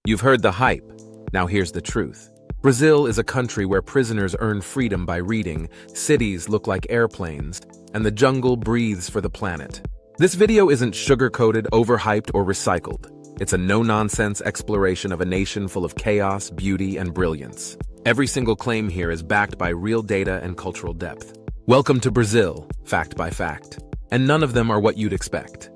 You've heard the hype. Now here's the truth. Brazil is a country where prisoners earn freedom by reading, cities look like airplanes, and the jungle breathes for the planet. This video isn't sugar-coated, overhyped, or recycled. It's a no-nonsense exploration of a nation full of chaos, beauty, and brilliance. Every single claim here is backed by real data and cultural depth. Welcome to Brazil, fact by fact. And none of them are what you'd expect.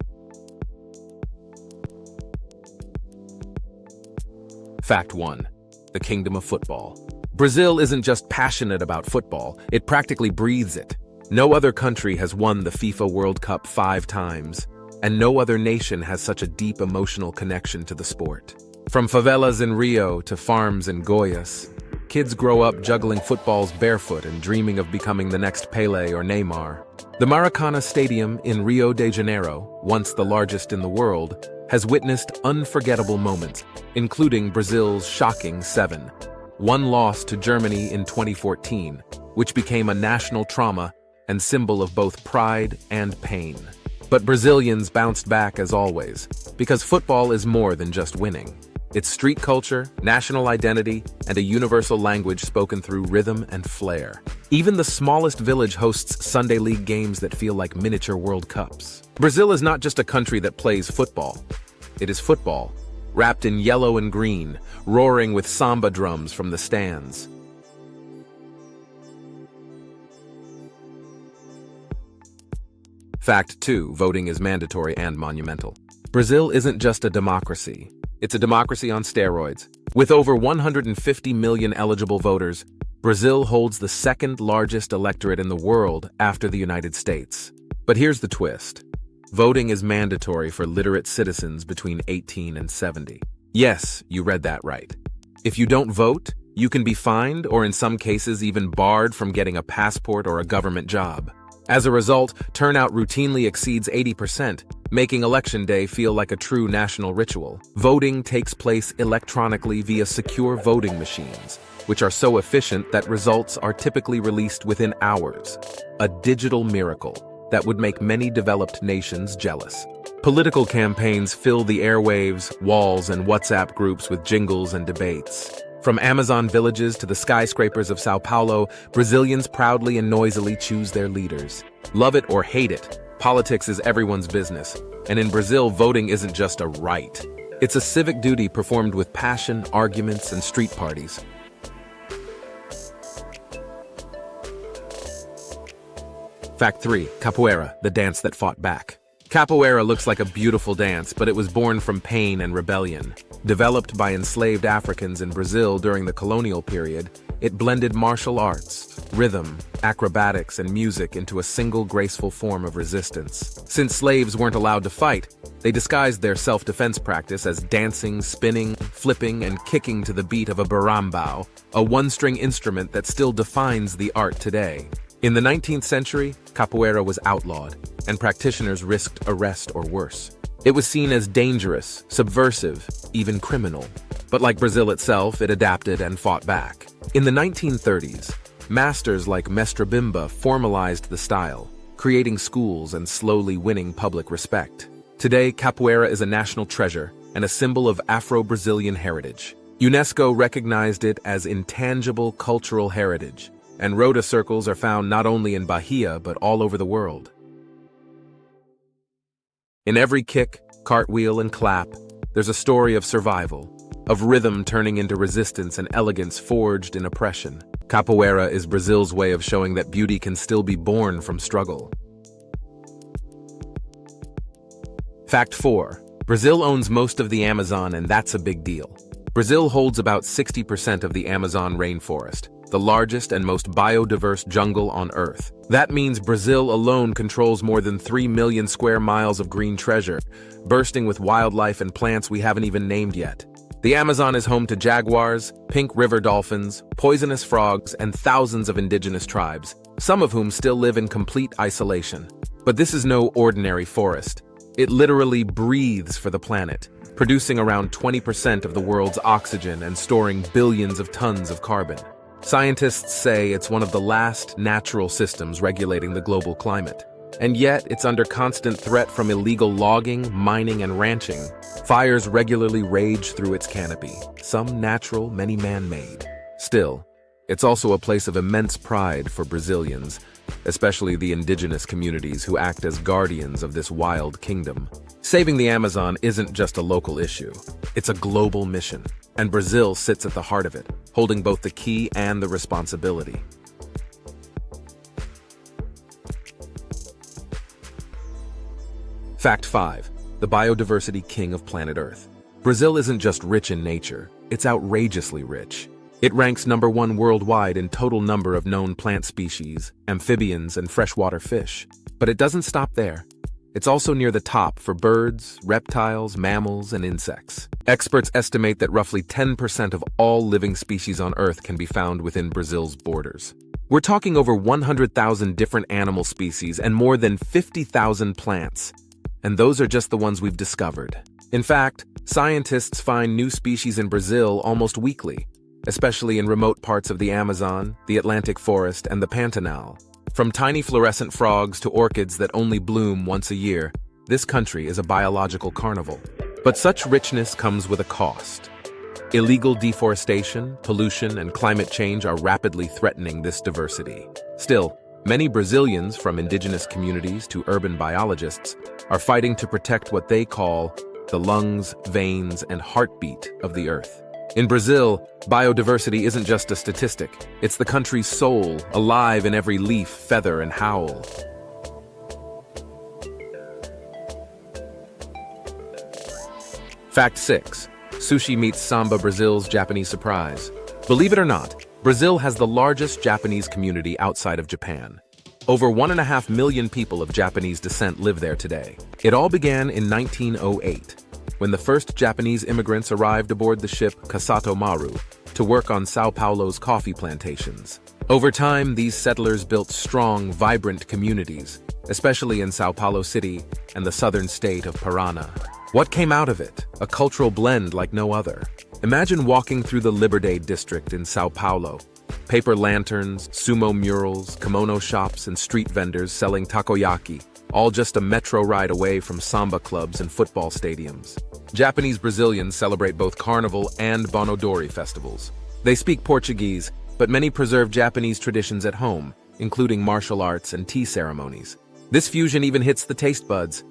Fact 1. The Kingdom of Football. Brazil isn't just passionate about football, it practically breathes it. No other country has won the FIFA World Cup 5 times, and no other nation has such a deep emotional connection to the sport. From favelas in Rio to farms in Goiás, kids grow up juggling footballs barefoot and dreaming of becoming the next Pelé or Neymar. The Maracana Stadium in Rio de Janeiro, once the largest in the world, has witnessed unforgettable moments, including Brazil's shocking 7-1 loss to Germany in 2014, which became a national trauma and symbol of both pride and pain. But Brazilians bounced back as always, because football is more than just winning. It's street culture, national identity, and a universal language spoken through rhythm and flair. Even the smallest village hosts Sunday league games that feel like miniature World Cups. Brazil is not just a country that plays football. It is football, wrapped in yellow and green, roaring with Samba drums from the stands. Fact 2. Voting is mandatory and monumental. Brazil isn't just a democracy. It's a democracy on steroids. With over 150 million eligible voters, Brazil holds the second largest electorate in the world after the United States. But here's the twist. Voting is mandatory for literate citizens between 18 and 70. Yes, you read that right. If you don't vote, you can be fined or in some cases even barred from getting a passport or a government job. As a result, turnout routinely exceeds 80%, making Election Day feel like a true national ritual. Voting takes place electronically via secure voting machines, which are so efficient that results are typically released within hours. A digital miracle that would make many developed nations jealous. Political campaigns fill the airwaves, walls, and WhatsApp groups with jingles and debates. From Amazon villages to the skyscrapers of Sao Paulo, Brazilians proudly and noisily choose their leaders. Love it or hate it, politics is everyone's business. And in Brazil, voting isn't just a right. It's a civic duty performed with passion, arguments, and street parties. Fact 3. Capoeira, the dance that fought back. Capoeira looks like a beautiful dance, but it was born from pain and rebellion. Developed by enslaved Africans in Brazil during the colonial period, it blended martial arts, rhythm, acrobatics, and music into a single graceful form of resistance. Since slaves weren't allowed to fight, they disguised their self-defense practice as dancing, spinning, flipping, and kicking to the beat of a berimbau, a one-string instrument that still defines the art today. In the 19th century, capoeira was outlawed, and practitioners risked arrest or worse. It was seen as dangerous, subversive, even criminal. But like Brazil itself, it adapted and fought back. In the 1930s, masters like Mestre Bimba formalized the style, creating schools and slowly winning public respect. Today, capoeira is a national treasure and a symbol of Afro-Brazilian heritage. UNESCO recognized it as intangible cultural heritage, and rota circles are found not only in Bahia but all over the world. In every kick, cartwheel, and clap, there's a story of survival, of rhythm turning into resistance and elegance forged in oppression. Capoeira is Brazil's way of showing that beauty can still be born from struggle. Fact 4. Brazil owns most of the Amazon, and that's a big deal. Brazil holds about 60% of the Amazon rainforest, the largest and most biodiverse jungle on Earth. That means Brazil alone controls more than 3 million square miles of green treasure, bursting with wildlife and plants we haven't even named yet. The Amazon is home to jaguars, pink river dolphins, poisonous frogs, and thousands of indigenous tribes, some of whom still live in complete isolation. But this is no ordinary forest. It literally breathes for the planet, producing around 20% of the world's oxygen and storing billions of tons of carbon. Scientists say it's one of the last natural systems regulating the global climate. And yet, it's under constant threat from illegal logging, mining, and ranching. Fires regularly rage through its canopy, some natural, many man-made. Still, it's also a place of immense pride for Brazilians, especially the indigenous communities who act as guardians of this wild kingdom. Saving the Amazon isn't just a local issue, it's a global mission, and Brazil sits at the heart of it, holding both the key and the responsibility. Fact 5. The biodiversity king of planet Earth. Brazil isn't just rich in nature, it's outrageously rich. It ranks #1 worldwide in total number of known plant species, amphibians, and freshwater fish. But it doesn't stop there. It's also near the top for birds, reptiles, mammals, and insects. Experts estimate that roughly 10% of all living species on Earth can be found within Brazil's borders. We're talking over 100,000 different animal species and more than 50,000 plants. And those are just the ones we've discovered. In fact, scientists find new species in Brazil almost weekly, especially in remote parts of the Amazon, the Atlantic forest, and the Pantanal. From tiny fluorescent frogs to orchids that only bloom once a year, this country is a biological carnival. But such richness comes with a cost. Illegal deforestation, pollution, and climate change are rapidly threatening this diversity. Still, many Brazilians, from indigenous communities to urban biologists, are fighting to protect what they call the lungs, veins, and heartbeat of the Earth. In Brazil, biodiversity isn't just a statistic. It's the country's soul, alive in every leaf, feather, and howl. Fact 6. Sushi meets Samba, Brazil's Japanese surprise. Believe it or not, Brazil has the largest Japanese community outside of Japan. Over 1.5 million people of Japanese descent live there today. It all began in 1908, when the first Japanese immigrants arrived aboard the ship Casato Maru to work on São Paulo's coffee plantations. Over time, these settlers built strong, vibrant communities, especially in São Paulo City and the southern state of Paraná. What came out of it? A cultural blend like no other. Imagine walking through the Liberdade district in São Paulo. Paper lanterns, sumo murals, kimono shops, and street vendors selling takoyaki, all just a metro ride away from samba clubs and football stadiums. Japanese Brazilians celebrate both Carnival and Bonodori festivals. They speak Portuguese, but many preserve Japanese traditions at home, including martial arts and tea ceremonies. This fusion even hits the taste buds.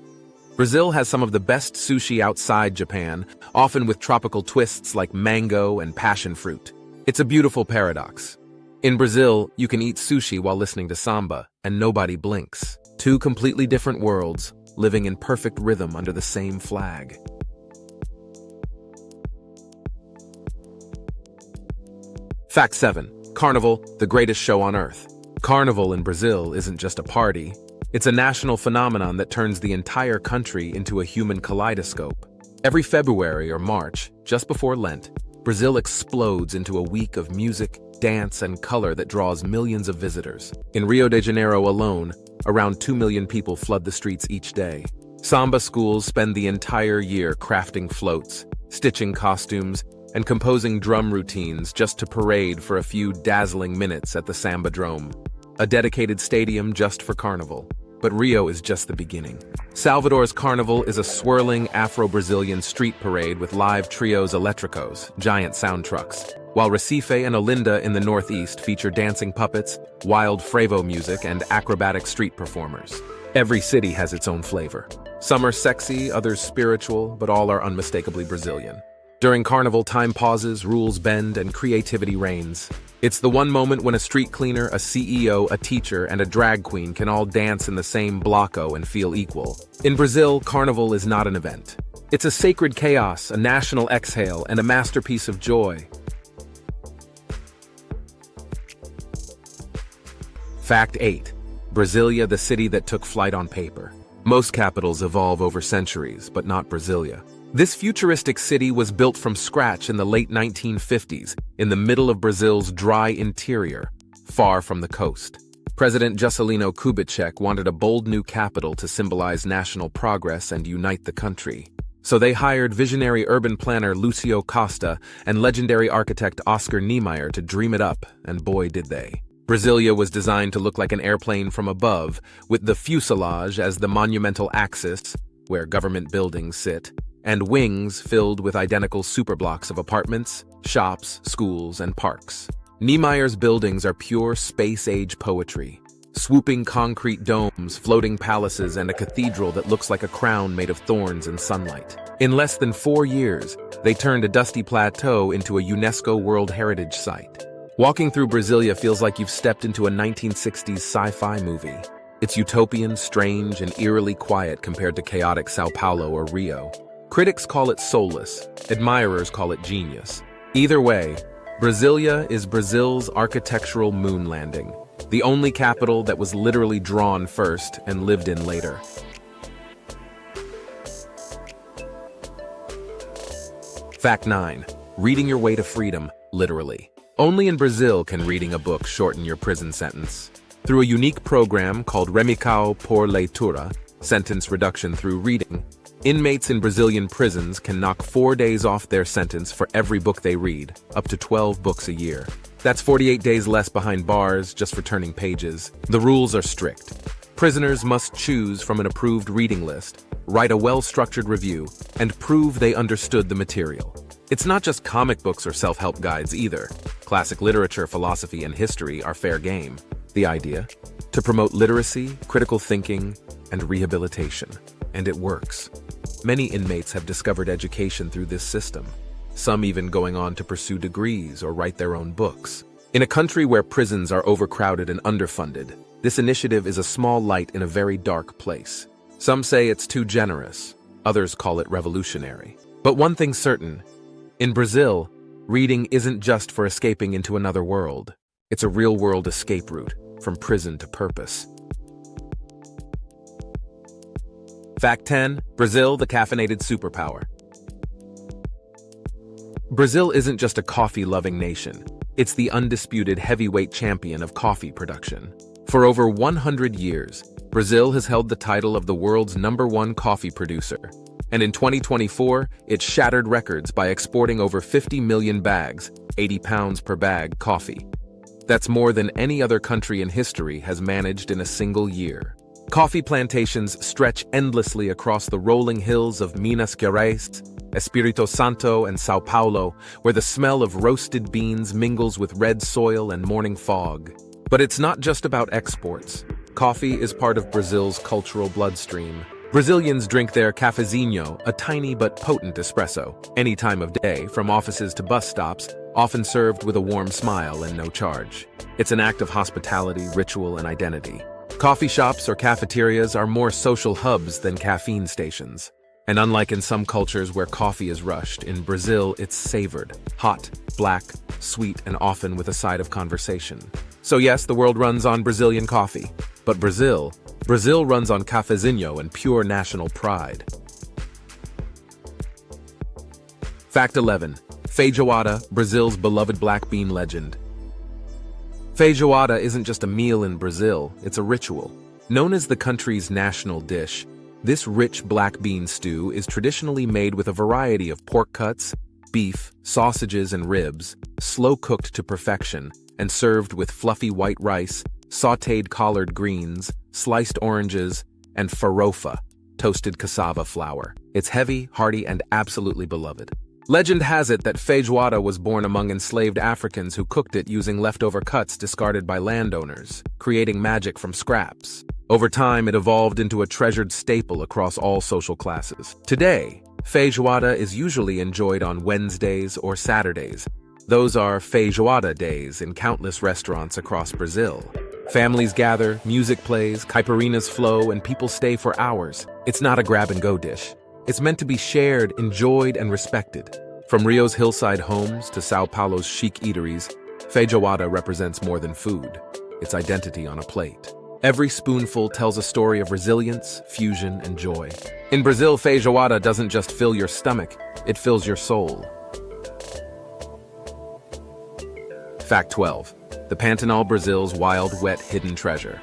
Brazil has some of the best sushi outside Japan, often with tropical twists like mango and passion fruit. It's a beautiful paradox. In Brazil, you can eat sushi while listening to samba, and nobody blinks. Two completely different worlds, living in perfect rhythm under the same flag. Fact 7. Carnival, the greatest show on Earth. Carnival in Brazil isn't just a party. It's a national phenomenon that turns the entire country into a human kaleidoscope. Every February or March, just before Lent, Brazil explodes into a week of music, dance, and color that draws millions of visitors. In Rio de Janeiro alone, around 2 million people flood the streets each day. Samba schools spend the entire year crafting floats, stitching costumes, and composing drum routines just to parade for a few dazzling minutes at the Sambadrome, a dedicated stadium just for Carnival. But Rio is just the beginning. Salvador's Carnival is a swirling Afro-Brazilian street parade with live trios elétricos, giant sound trucks, while Recife and Olinda in the northeast feature dancing puppets, wild frevo music, and acrobatic street performers. Every city has its own flavor. Some are sexy, others spiritual, but all are unmistakably Brazilian. During Carnival, time pauses, rules bend, and creativity reigns. It's the one moment when a street cleaner, a CEO, a teacher, and a drag queen can all dance in the same bloco and feel equal. In Brazil, Carnival is not an event. It's a sacred chaos, a national exhale, and a masterpiece of joy. Fact 8. Brasília, the city that took flight on paper. Most capitals evolve over centuries, but not Brasília. This futuristic city was built from scratch in the late 1950s, in the middle of Brazil's dry interior, far from the coast. President Juscelino Kubitschek wanted a bold new capital to symbolize national progress and unite the country. So they hired visionary urban planner Lucio Costa and legendary architect Oscar Niemeyer to dream it up, and boy did they. Brasilia was designed to look like an airplane from above, with the fuselage as the monumental axis, where government buildings sit, and wings filled with identical superblocks of apartments, shops, schools, and parks. Niemeyer's buildings are pure space-age poetry. Swooping concrete domes, floating palaces, and a cathedral that looks like a crown made of thorns and sunlight. In less than 4 years, they turned a dusty plateau into a UNESCO World Heritage Site. Walking through Brasilia feels like you've stepped into a 1960s sci-fi movie. It's utopian, strange, and eerily quiet compared to chaotic Sao Paulo or Rio. Critics call it soulless, admirers call it genius. Either way, Brasilia is Brazil's architectural moon landing, the only capital that was literally drawn first and lived in later. Fact 9. Reading your way to freedom, literally. Only in Brazil can reading a book shorten your prison sentence. Through a unique program called Remissão por Leitura, sentence reduction through reading, inmates in Brazilian prisons can knock 4 days off their sentence for every book they read, up to 12 books a year. That's 48 days less behind bars just for turning pages. The rules are strict. Prisoners must choose from an approved reading list, write a well-structured review, and prove they understood the material. It's not just comic books or self-help guides either. Classic literature, philosophy, and history are fair game. The idea? To promote literacy, critical thinking, and rehabilitation. And it works. Many inmates have discovered education through this system, some even going on to pursue degrees or write their own books. In a country where prisons are overcrowded and underfunded, this initiative is a small light in a very dark place. Some say it's too generous, others call it revolutionary. But one thing's certain, in Brazil, reading isn't just for escaping into another world. It's a real-world escape route, from prison to purpose. Fact 10. Brazil, the caffeinated superpower. Brazil isn't just a coffee-loving nation. It's the undisputed heavyweight champion of coffee production. For over 100 years, Brazil has held the title of the world's #1 coffee producer. And in 2024, it shattered records by exporting over 50 million bags, 80 pounds per bag, coffee. That's more than any other country in history has managed in a single year. Coffee plantations stretch endlessly across the rolling hills of Minas Gerais, Espírito Santo, and Sao Paulo, where the smell of roasted beans mingles with red soil and morning fog. But it's not just about exports. Coffee is part of Brazil's cultural bloodstream. Brazilians drink their cafezinho, a tiny but potent espresso, any time of day, from offices to bus stops, often served with a warm smile and no charge. It's an act of hospitality, ritual, and identity. Coffee shops or cafeterias are more social hubs than caffeine stations. And unlike in some cultures where coffee is rushed, in Brazil it's savored, hot, black, sweet, and often with a side of conversation. So yes, the world runs on Brazilian coffee. But Brazil runs on cafezinho and pure national pride. Fact 11. Feijoada, Brazil's beloved black bean legend. Feijoada isn't just a meal in Brazil, it's a ritual. Known as the country's national dish, this rich black bean stew is traditionally made with a variety of pork cuts, beef, sausages, and ribs, slow-cooked to perfection, and served with fluffy white rice, sautéed collard greens, sliced oranges, and farofa, toasted cassava flour. It's heavy, hearty, and absolutely beloved. Legend has it that feijoada was born among enslaved Africans who cooked it using leftover cuts discarded by landowners, creating magic from scraps. Over time, it evolved into a treasured staple across all social classes. Today, feijoada is usually enjoyed on Wednesdays or Saturdays. Those are feijoada days in countless restaurants across Brazil. Families gather, music plays, caipirinhas flow, and people stay for hours. It's not a grab-and-go dish. It's meant to be shared, enjoyed, and respected. From Rio's hillside homes to Sao Paulo's chic eateries, feijoada represents more than food. It's identity on a plate. Every spoonful tells a story of resilience, fusion, and joy. In Brazil, feijoada doesn't just fill your stomach, it fills your soul. Fact 12. The Pantanal, Brazil's wild, wet, hidden treasure.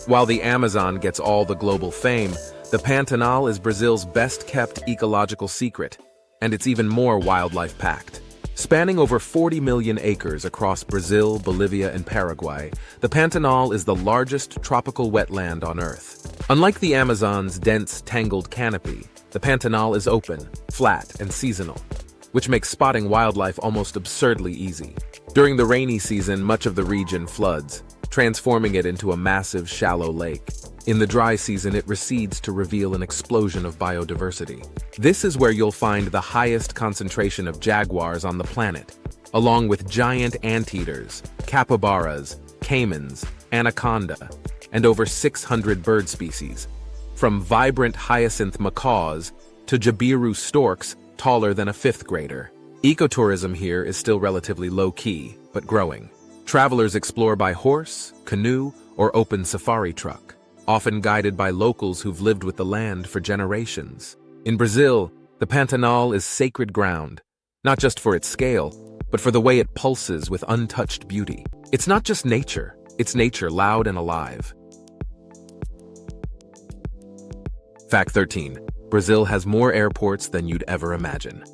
While the Amazon gets all the global fame, the Pantanal is Brazil's best-kept ecological secret, and it's even more wildlife-packed. Spanning over 40 million acres across Brazil, Bolivia, and Paraguay, the Pantanal is the largest tropical wetland on Earth. Unlike the Amazon's dense, tangled canopy, the Pantanal is open, flat, and seasonal, which makes spotting wildlife almost absurdly easy. During the rainy season, much of the region floods, transforming it into a massive, shallow lake. In the dry season, it recedes to reveal an explosion of biodiversity. This is where you'll find the highest concentration of jaguars on the planet, along with giant anteaters, capybaras, caimans, anaconda, and over 600 bird species, from vibrant hyacinth macaws to jabiru storks taller than a fifth grader. Ecotourism here is still relatively low-key, but growing. Travelers explore by horse, canoe, or open safari truck, often guided by locals who've lived with the land for generations. In Brazil, the Pantanal is sacred ground, not just for its scale, but for the way it pulses with untouched beauty. It's not just nature, it's nature loud and alive. Fact 13. Brazil has more airports than you'd ever imagine.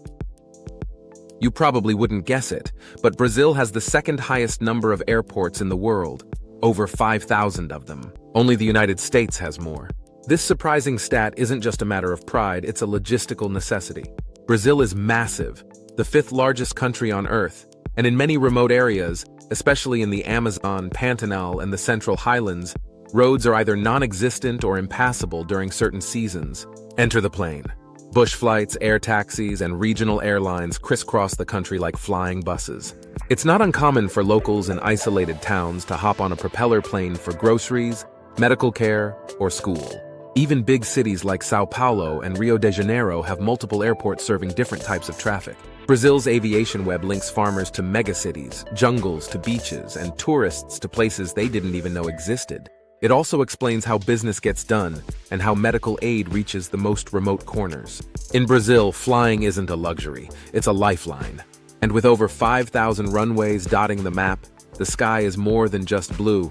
You probably wouldn't guess it, but Brazil has the second highest number of airports in the world, over 5,000 of them. Only the United States has more. This surprising stat isn't just a matter of pride, it's a logistical necessity. Brazil is massive, the fifth largest country on Earth, and in many remote areas, especially in the Amazon, Pantanal, and the Central Highlands, roads are either non-existent or impassable during certain seasons. Enter the plane. Bush flights, air taxis, and regional airlines crisscross the country like flying buses. It's not uncommon for locals in isolated towns to hop on a propeller plane for groceries, medical care, or school. Even big cities like Sao Paulo and Rio de Janeiro have multiple airports serving different types of traffic. Brazil's aviation web links farmers to megacities, jungles to beaches, and tourists to places they didn't even know existed. It also explains how business gets done and how medical aid reaches the most remote corners. In Brazil, flying isn't a luxury, it's a lifeline. And with over 5,000 runways dotting the map, the sky is more than just blue.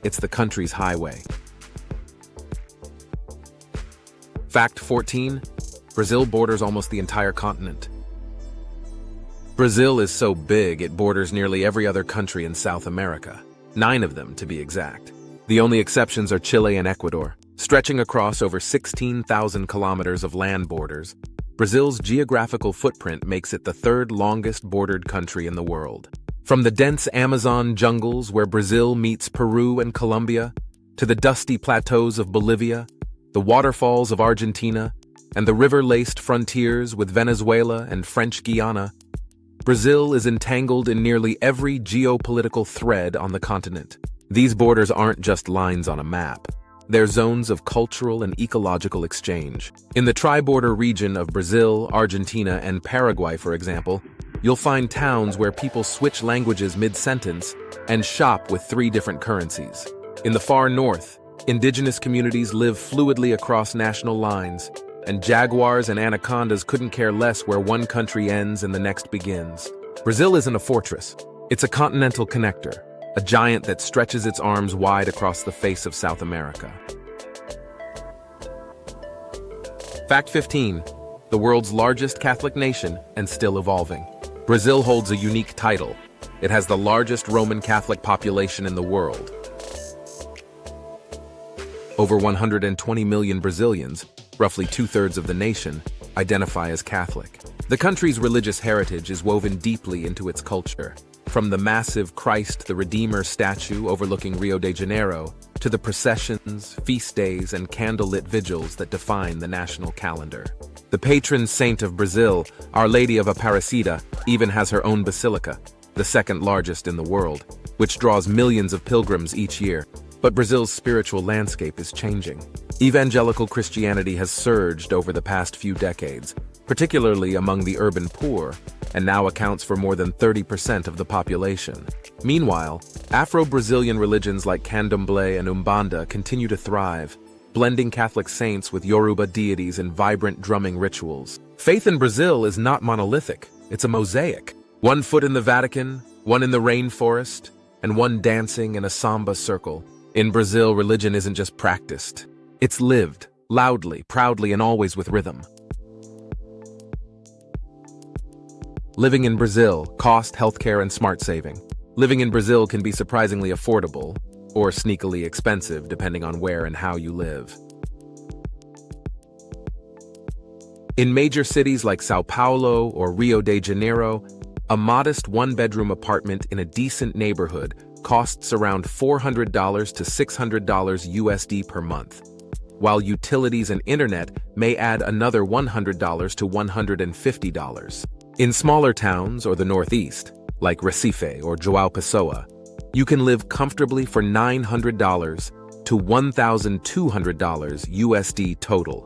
It's the country's highway. Fact 14. Brazil borders almost the entire continent. Brazil is so big it borders nearly every other country in South America, 9 of them to be exact. The only exceptions are Chile and Ecuador. Stretching across over 16,000 kilometers of land borders, Brazil's geographical footprint makes it the third longest bordered country in the world. From the dense Amazon jungles where Brazil meets Peru and Colombia, to the dusty plateaus of Bolivia, the waterfalls of Argentina, and the river-laced frontiers with Venezuela and French Guiana, Brazil is entangled in nearly every geopolitical thread on the continent. These borders aren't just lines on a map. They're zones of cultural and ecological exchange. In the tri-border region of Brazil, Argentina, and Paraguay, for example, you'll find towns where people switch languages mid-sentence and shop with 3 different currencies. In the far north, indigenous communities live fluidly across national lines, and jaguars and anacondas couldn't care less where one country ends and the next begins. Brazil isn't a fortress. It's a continental connector, a giant that stretches its arms wide across the face of South America. Fact 15. The world's largest Catholic nation and still evolving. Brazil holds a unique title. It has the largest Roman Catholic population in the world. Over 120 million Brazilians, roughly 2/3 of the nation, identify as Catholic. The country's religious heritage is woven deeply into its culture. From the massive Christ the Redeemer statue overlooking Rio de Janeiro to the processions, feast days, and candlelit vigils that define the national calendar. The patron saint of Brazil, Our Lady of Aparecida, even has her own basilica, the second largest in the world, which draws millions of pilgrims each year. But Brazil's spiritual landscape is changing. Evangelical Christianity has surged over the past few decades, particularly among the urban poor, and now accounts for more than 30% of the population. Meanwhile, Afro-Brazilian religions like Candomblé and Umbanda continue to thrive, blending Catholic saints with Yoruba deities in vibrant drumming rituals. Faith in Brazil is not monolithic, it's a mosaic. One foot in the Vatican, one in the rainforest, and one dancing in a Samba circle. In Brazil, religion isn't just practiced. It's lived, loudly, proudly, and always with rhythm. Living in Brazil, cost, healthcare, and smart saving. Living in Brazil can be surprisingly affordable, or sneakily expensive depending on where and how you live. In major cities like Sao Paulo or Rio de Janeiro, a modest one-bedroom apartment in a decent neighborhood costs around $400 to $600 USD per month, while utilities and internet may add another $100 to $150. In smaller towns or the Northeast, like Recife or João Pessoa, you can live comfortably for $900 to $1,200 USD total,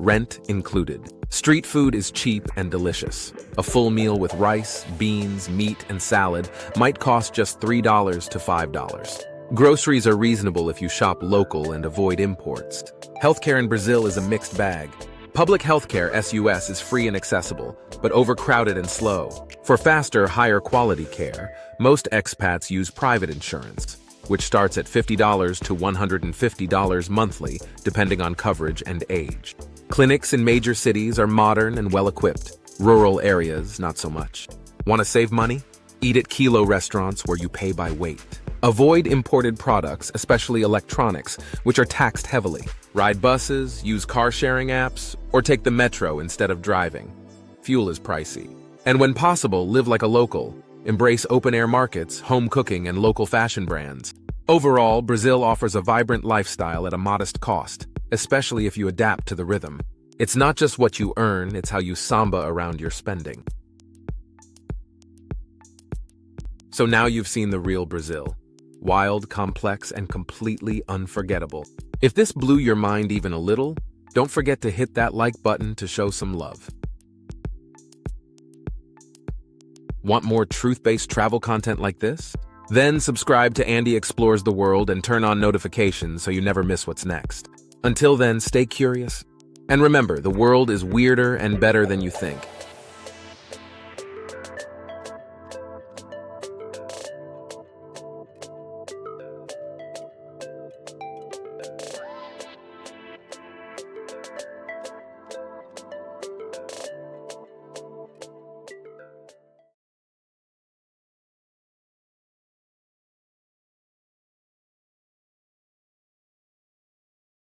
rent included. Street food is cheap and delicious. A full meal with rice, beans, meat, and salad might cost just $3 to $5. Groceries are reasonable if you shop local and avoid imports. Healthcare in Brazil is a mixed bag. Public healthcare (SUS) is free and accessible, but overcrowded and slow. For faster, higher quality care, most expats use private insurance, which starts at $50 to $150 monthly, depending on coverage and age. Clinics in major cities are modern and well-equipped. Rural areas, not so much. Want to save money? Eat at kilo restaurants where you pay by weight. Avoid imported products, especially electronics, which are taxed heavily. Ride buses, use car-sharing apps, or take the metro instead of driving. Fuel is pricey. And when possible, live like a local. Embrace open-air markets, home cooking, and local fashion brands. Overall, Brazil offers a vibrant lifestyle at a modest cost, especially if you adapt to the rhythm. It's not just what you earn, it's how you samba around your spending. So now you've seen the real Brazil. Wild, complex, and completely unforgettable. If this blew your mind even a little, don't forget to hit that like button to show some love. Want more truth-based travel content like this? Then subscribe to Andy Explores the World and turn on notifications so you never miss what's next. Until then, stay curious. And remember, the world is weirder and better than you think.